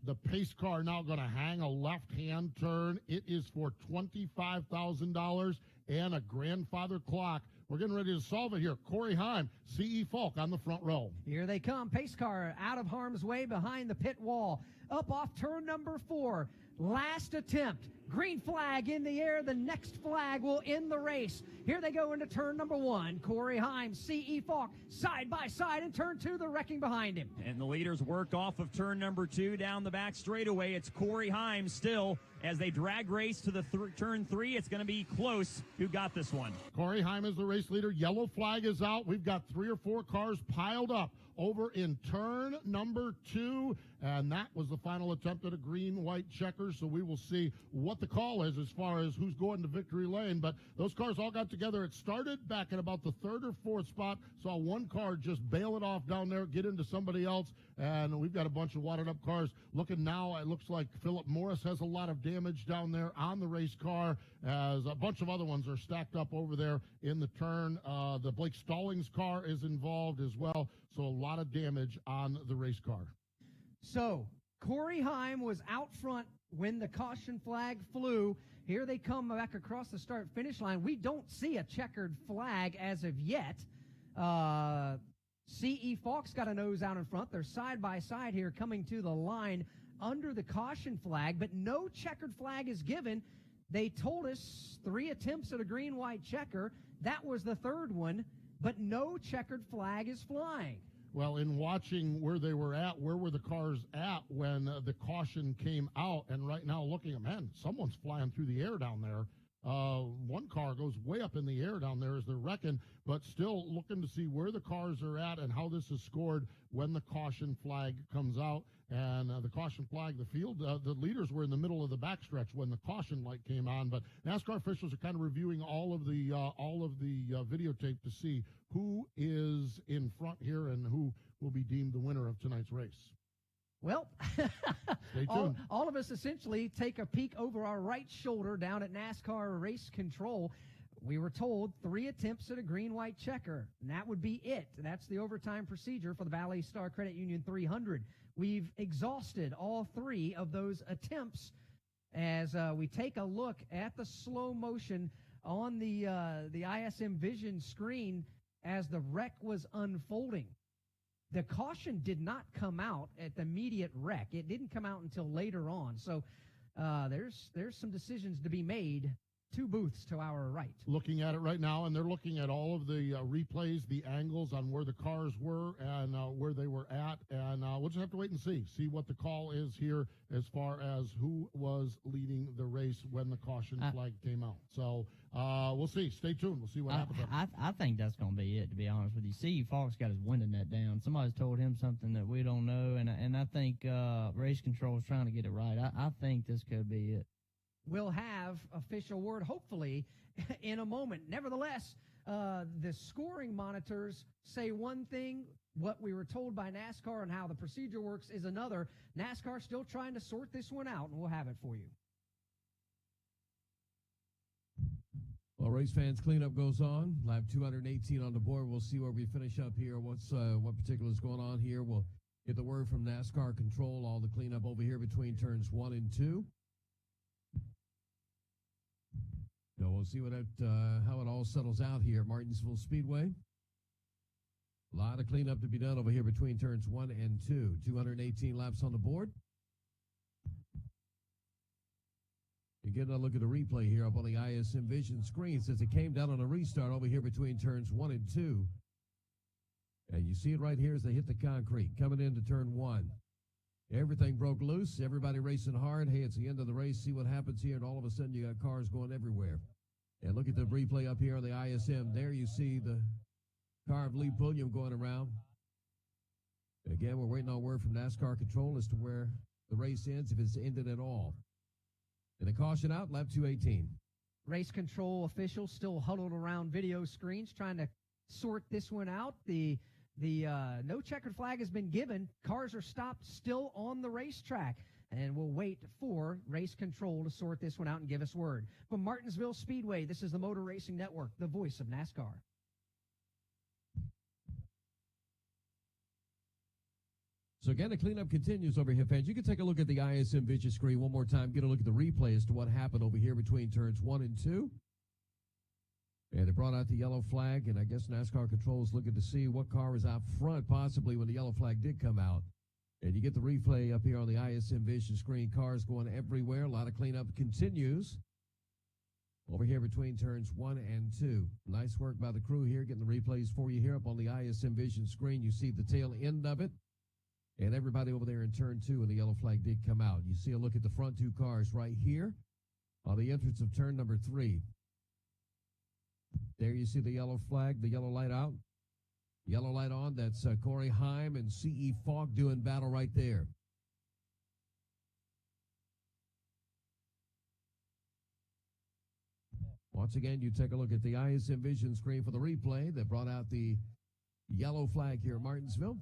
The pace car now going to hang a left-hand turn. It is for $25,000 and a grandfather clock. We're getting ready to solve it here. Corey Heim, CE Faulk on the front row. Here they come. Pace car out of harm's way behind the pit wall. Up off turn number 4. Last attempt. Green flag in the air. The next flag will end the race. Here they go into turn number 1. Corey Heim, CE Faulk, side by side, and turn 2, the wrecking behind him. And the leaders work off of turn number 2 down the back straightaway. It's Corey Heim still as they drag race to the turn 3. It's going to be close who got this one. Corey Heim is the race leader. Yellow flag is out. We've got 3 or 4 cars piled up over in turn number 2, and that was the final attempt at a green-white checker, so we will see what the call is as far as who's going to victory lane. But those cars all got together. It started back at about the 3rd or 4th spot. Saw one car just bail it off down there, get into somebody else, and we've got a bunch of wadded-up cars. Looking now, it looks like Philip Morris has a lot of damage down there on the race car, as a bunch of other ones are stacked up over there in the turn. The Blake Stallings car is involved as well, so a lot of damage on the race car. So, Corey Heim was out front when the caution flag flew. Here they come back across the start-finish line. We don't see a checkered flag as of yet. CE Faulk's got a nose out in front. They're side by side here coming to the line under the caution flag, but no checkered flag is given. They told us 3 attempts at a green-white checker. That was the 3rd one, but no checkered flag is flying. Well, in watching where they were at, where were the cars at when the caution came out? And right now looking at, man, someone's flying through the air down there. One car goes way up in the air down there as they're wrecking, but still looking to see where the cars are at and how this is scored when the caution flag comes out. And the caution flag, the field, the leaders were in the middle of the backstretch when the caution light came on. But NASCAR officials are kind of reviewing all of the videotape to see who is in front here and who will be deemed the winner of tonight's race. Well, Stay tuned. all of us essentially take a peek over our right shoulder down at NASCAR Race Control. We were told 3 attempts at a green-white checker, and that would be it. That's the overtime procedure for the Valley Star Credit Union 300. We've exhausted all 3 of those attempts as we take a look at the slow motion on the ISM Vision screen as the wreck was unfolding. The caution did not come out at the immediate wreck. It didn't come out until later on. So there's some decisions to be made. 2 booths to our right. Looking at it right now, and they're looking at all of the replays, the angles on where the cars were and where they were at, and we'll just have to wait and see what the call is here as far as who was leading the race when the caution flag came out. So we'll see. Stay tuned. We'll see what happens. I think that's going to be it, to be honest with you. CE Faulk's got his wind in that down. Somebody's told him something that we don't know, and I think Race Control is trying to get it right. I think this could be it. We'll have official word, hopefully, in a moment. Nevertheless, the scoring monitors say one thing. What we were told by NASCAR and how the procedure works is another. NASCAR still trying to sort this one out, and we'll have it for you. Well, race fans, cleanup goes on. Lap 218 on the board. We'll see where we finish up here. What particular is going on here? We'll get the word from NASCAR Control. All the cleanup over here between turns 1 and 2. So we'll see how it all settles out here at Martinsville Speedway. A lot of cleanup to be done over here between turns 1 and 2. 218 laps on the board. You're getting a look at the replay here up on the ISM Vision screen since it came down on a restart over here between turns 1 and 2. And you see it right here as they hit the concrete coming into turn 1. Everything broke loose. Everybody racing hard. Hey, it's the end of the race. See what happens here. And all of a sudden, you got cars going everywhere. And look at the replay up here on the ISM. There you see the car of Lee Pulliam going around. Again, we're waiting on word from NASCAR Control as to where the race ends, if it's ended at all. And a caution out, lap 218. Race Control officials still huddled around video screens trying to sort this one out. The no checkered flag has been given. Cars are stopped still on the racetrack. And we'll wait for Race Control to sort this one out and give us word. From Martinsville Speedway, this is the Motor Racing Network, the voice of NASCAR. So again, the cleanup continues over here, fans. You can take a look at the ISM vision screen one more time, get a look at the replay as to what happened over here between turns 1 and 2. And they brought out the yellow flag, and I guess NASCAR controls looking to see what car was out front, possibly when the yellow flag did come out. And you get the replay up here on the ISM vision screen. Cars going everywhere. A lot of cleanup continues over here between turns 1 and 2. Nice work by the crew here, getting the replays for you here up on the ISM vision screen. You see the tail end of it. And everybody over there in turn 2, and the yellow flag did come out. You see a look at the front 2 cars right here on the entrance of turn number 3. There you see the yellow flag, the yellow light out. Yellow light on. That's Corey Heim and C.E. Faulk doing battle right there. Once again, you take a look at the ISM vision screen for the replay that brought out the yellow flag here at Martinsville.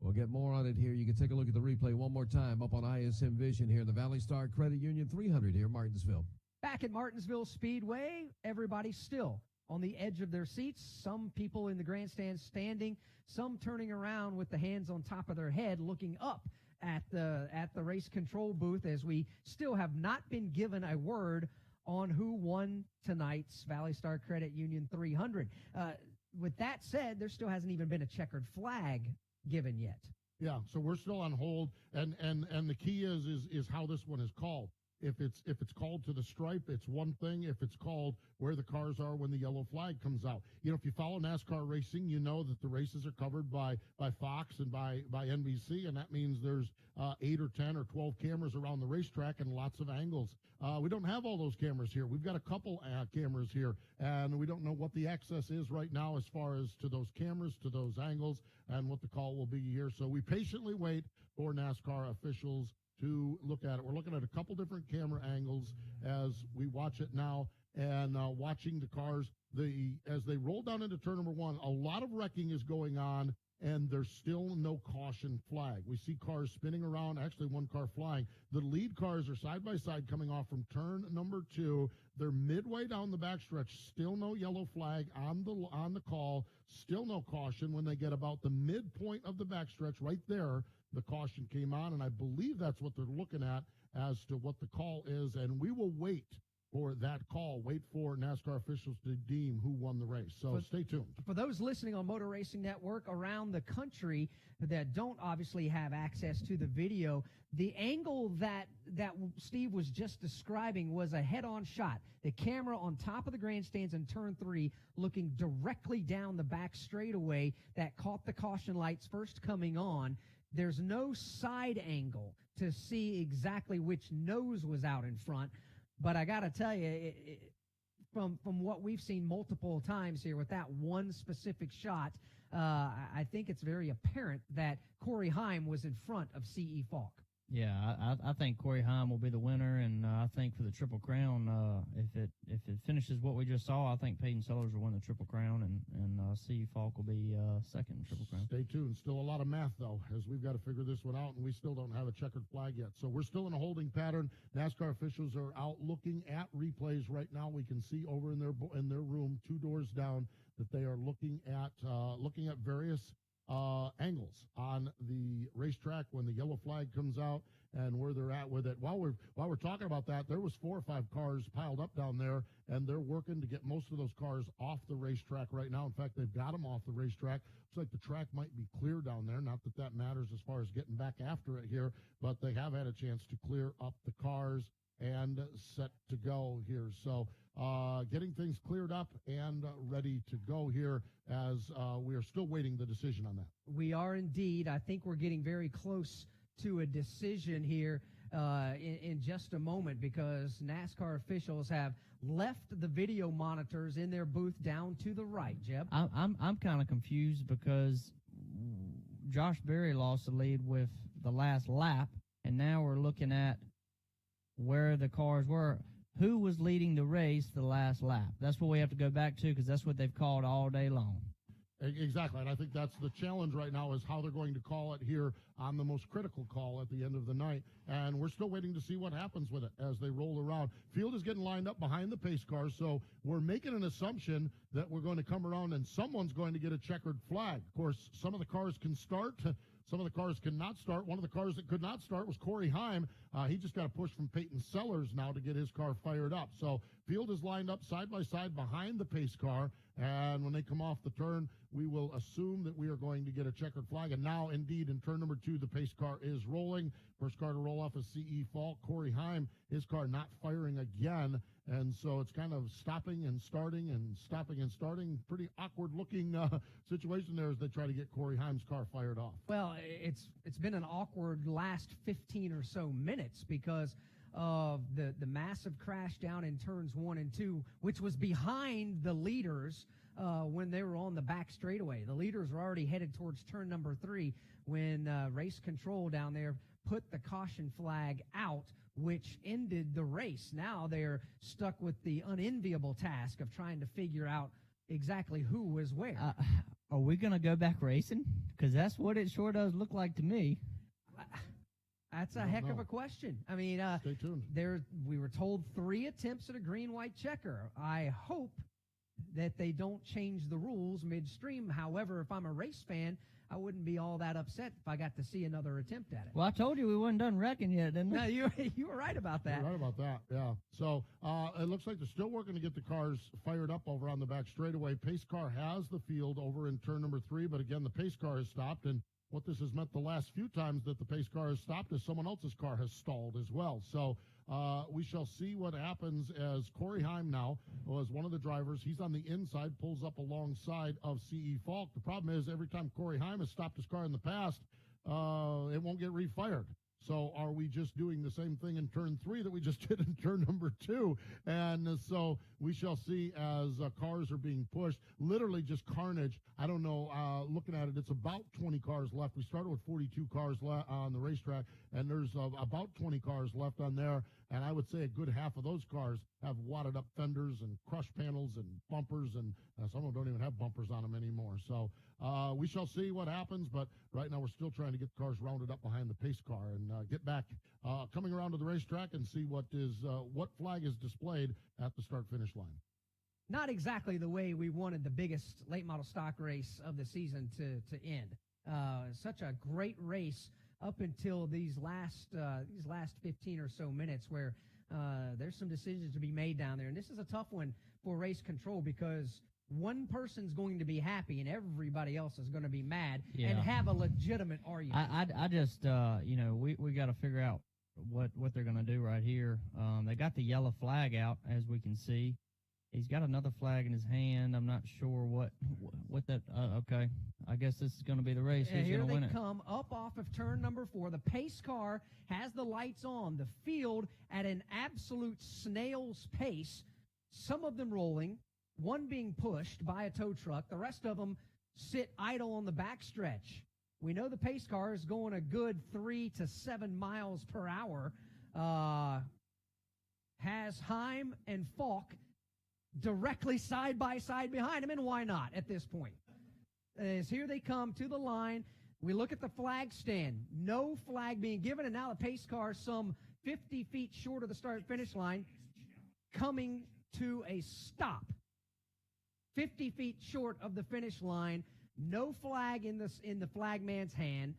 We'll get more on it here. You can take a look at the replay one more time up on ISM Vision here in the Valley Star Credit Union 300 here in Martinsville. Back at Martinsville Speedway, everybody's still on the edge of their seats. Some people in the grandstand standing, some turning around with the hands on top of their head looking up at the race control booth, as we still have not been given a word on who won tonight's Valley Star Credit Union 300. With that said, there still hasn't even been a checkered flag given yet. Yeah, so we're still on hold, and the key is how this one is called. If it's called to the stripe, it's one thing. If it's called where the cars are when the yellow flag comes out, you know, if you follow NASCAR racing, you know that the races are covered by Fox and by NBC, and that means there's 8 or 10 or 12 cameras around the racetrack and lots of angles. We don't have all those cameras here. We've got a couple cameras here, and we don't know what the access is right now as far as to those cameras, to those angles, and what the call will be here. So we patiently wait for NASCAR officials to look at it. We're looking at a couple different camera angles as we watch it now, and watching the cars. As they roll down into turn number 1, a lot of wrecking is going on, and there's still no caution flag. We see cars spinning around, actually one car flying. The lead cars are side by side coming off from turn number 2. They're midway down the backstretch, still no yellow flag on the call, still no caution. When they get about the midpoint of the backstretch, right there, the caution came on, and I believe that's what they're looking at as to what the call is, and we will wait for that call, wait for NASCAR officials to deem who won the race. So stay tuned. For those listening on Motor Racing Network around the country that don't obviously have access to the video, the angle that Steve was just describing was a head-on shot. The camera on top of the grandstands in turn 3 looking directly down the back straightaway that caught the caution lights first coming on. There's no side angle to see exactly which nose was out in front. But I got to tell you, from what we've seen multiple times here with that one specific shot, I think it's very apparent that Corey Heim was in front of C.E. Faulk. Yeah, I think Corey Heim will be the winner, and I think for the Triple Crown, if it finishes what we just saw, I think Peyton Sellers will win the Triple Crown, and C. Faulk will be second in Triple Crown. Stay tuned. Still a lot of math, though, as we've got to figure this one out, and we still don't have a checkered flag yet. So we're still in a holding pattern. NASCAR officials are out looking at replays right now. We can see over in their room, 2 doors down, that they are looking at various angles on the racetrack when the yellow flag comes out and where they're at with it. While we're talking about that, there was 4 or 5 cars piled up down there, and they're working to get most of those cars off the racetrack right now. In fact, they've got them off the racetrack. Looks like the track might be clear down there. Not that that matters as far as getting back after it here, but they have had a chance to clear up the cars and set to go here. So getting things cleared up and ready to go here as we are still waiting the decision on that. We are indeed. I think we're getting very close to a decision here in just a moment, because NASCAR officials have left the video monitors in their booth down to the right. Jeb? I'm kind of confused because Josh Berry lost the lead with the last lap, and now we're looking at where the cars were. Who was leading the race the last lap? That's what we have to go back to, because that's what they've called all day long. Exactly, and I think that's the challenge right now is how they're going to call it here on the most critical call at the end of the night, and we're still waiting to see what happens with it as they roll around. Field is getting lined up behind the pace car, so we're making an assumption that we're going to come around and someone's going to get a checkered flag. Of course, some of the cars can start. Some of the cars cannot start. One of the cars that could not start was Corey Heim. He just got a push from Peyton Sellers now to get his car fired up. So Field is lined up side by side behind the pace car, and when they come off the turn, we will assume that we are going to get a checkered flag. And now, indeed, in turn number 2, the pace car is rolling. First car to roll off is CE Faulk. Corey Heim, his car not firing again. And so it's kind of stopping and starting and stopping and starting. Pretty awkward-looking situation there as they try to get Corey Heim's car fired off. Well, it's been an awkward last 15 or so minutes because of the massive crash down in turns 1 and 2, which was behind the leaders when they were on the back straightaway. The leaders were already headed towards turn number 3 when race control down there put the caution flag out, which ended the race. Now they're stuck with the unenviable task of trying to figure out exactly who was where. Are we going to go back racing? Because that's what it sure does look like to me. That's a heck of a question. I mean, Stay tuned. we were told 3 attempts at a green-white checker. I hope that they don't change the rules midstream. However, if I'm a race fan, I wouldn't be all that upset if I got to see another attempt at it. Well, I told you we wasn't done wrecking yet, didn't we? No, you were right about that. You're right about that, yeah. So it looks like they're still working to get the cars fired up over on the back straightaway. Pace car has the field over in turn number 3, but again, the pace car has stopped, and what this has meant the last few times that the pace car has stopped is someone else's car has stalled as well. So we shall see what happens as Corey Heim now was one of the drivers. He's on the inside, pulls up alongside of CE Faulk. The problem is every time Corey Heim has stopped his car in the past, it won't get refired. So are we just doing the same thing in turn 3 that we just did in turn number 2? And so we shall see as cars are being pushed. Literally just carnage. I don't know. Looking at it, it's about 20 cars left. We started with 42 cars on the racetrack, and there's about 20 cars left on there. And I would say a good half of those cars have wadded up fenders and crush panels and bumpers, and some of them don't even have bumpers on them anymore. So we shall see what happens, but right now we're still trying to get the cars rounded up behind the pace car and get back coming around to the racetrack and see what flag is displayed at the start-finish line. Not exactly the way we wanted the biggest late model stock race of the season to end. Such a great race up until these last 15 or so minutes where there's some decisions to be made down there. And this is a tough one for race control because one person's going to be happy and everybody else is going to be mad and have a legitimate argument. I just, we got to figure out what they're going to do right here. They got the yellow flag out, as we can see. He's got another flag in his hand. I'm not sure what that. Okay, I guess this is going to be the race. And Who's here going to win they it? come up off of turn number 4. The pace car has the lights on. The field at an absolute snail's pace. Some of them rolling, one being pushed by a tow truck. The rest of them sit idle on the backstretch. We know the pace car is going a good 3 to 7 miles per hour. Has Heim and Faulk directly side by side behind him, and why not at this point? As here they come to the line, we look at the flag stand. No flag being given, and now the pace car some 50 feet short of the start-finish line, coming to a stop. 50 feet short of the finish line. No flag in the flagman's hand.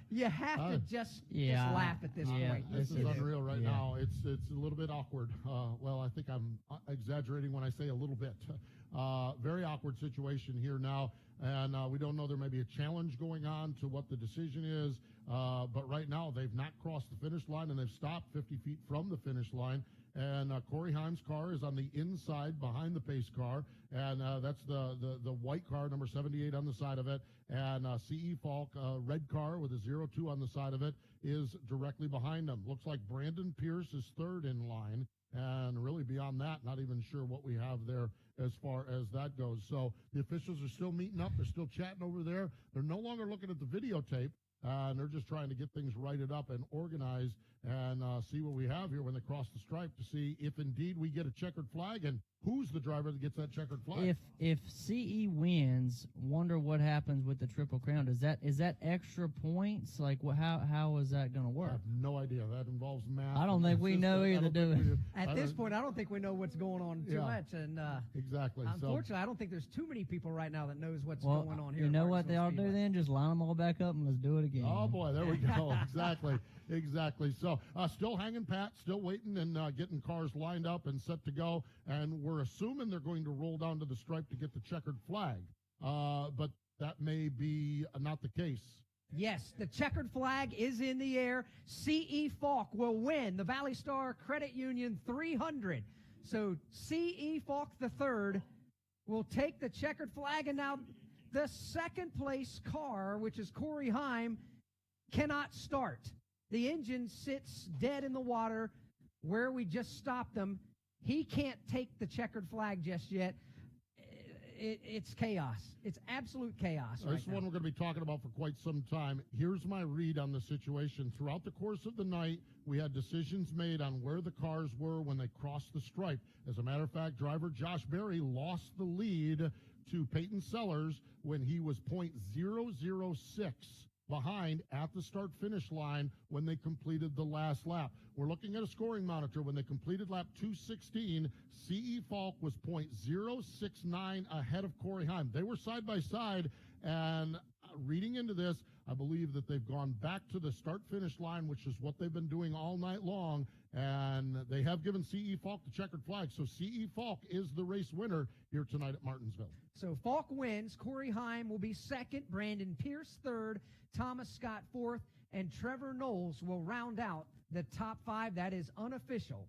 You have to just laugh at this point. This is unreal right now. It's a little bit awkward. Well, I think I'm exaggerating when I say a little bit. Very awkward situation here now, and we don't know. There may be a challenge going on to what the decision is, but right now they've not crossed the finish line, and they've stopped 50 feet from the finish line. And Corey Heim's car is on the inside behind the pace car, and that's the white car, number 78 on the side of it. And CE Faulk, red car with a 02 on the side of it, is directly behind them. Looks like Brandon Pierce is third in line, and really beyond that, not even sure what we have there as far as that goes. So the officials are still meeting up. They're still chatting over there. They're no longer looking at the videotape. and they're just trying to get things righted up and organized and see what we have here when they cross the stripe to see if indeed we get a checkered flag and who's the driver that gets that checkered flag. If CE wins, wonder what happens with the Triple Crown. Is that extra points? Like, how is that going to I work? have no idea. That involves math. I don't think we know either, do we? At this point, I don't think we know what's going on too much. And exactly. unfortunately, I don't think there's too many people right now that knows what's Well, going on here. you at know what they Martinsville ought to do Speedway. then? Just line them all back up and let's do it again. Oh boy, there we go. Exactly. So still hanging pat, still waiting and getting cars lined up and set to go. And we're assuming they're going to roll down to the stripe to get the checkered flag. But that may be not the case. Yes, the checkered flag is in the air. C.E. Faulk will win the Valley Star Credit Union 300. So C.E. Faulk III will take the checkered flag, and now the second place car, which is Corey Heim, cannot start. The engine sits dead in the water where we just stopped them. He can't take the checkered flag just yet. It's chaos. It's absolute chaos right This is now. one we're going to be talking about for quite some time. Here's my read on the situation. Throughout the course of the night, we had decisions made on where the cars were when they crossed the stripe. As a matter of fact, driver Josh Berry lost the lead to Peyton Sellers when he was .006 behind at the start-finish line when they completed the last lap. We're looking at a scoring monitor. When they completed lap 216, C.E. Faulk was .069 ahead of Corey Heim. They were side by side, and reading into this, I believe that they've gone back to the start-finish line, which is what they've been doing all night long, and they have given C.E. Faulk the checkered flag. So C.E. Faulk is the race winner here tonight at Martinsville. So Faulk wins. Corey Heim will be second. Brandon Pierce third. Thomas Scott fourth. And Trevor Knowles will round out the top five. That is unofficial.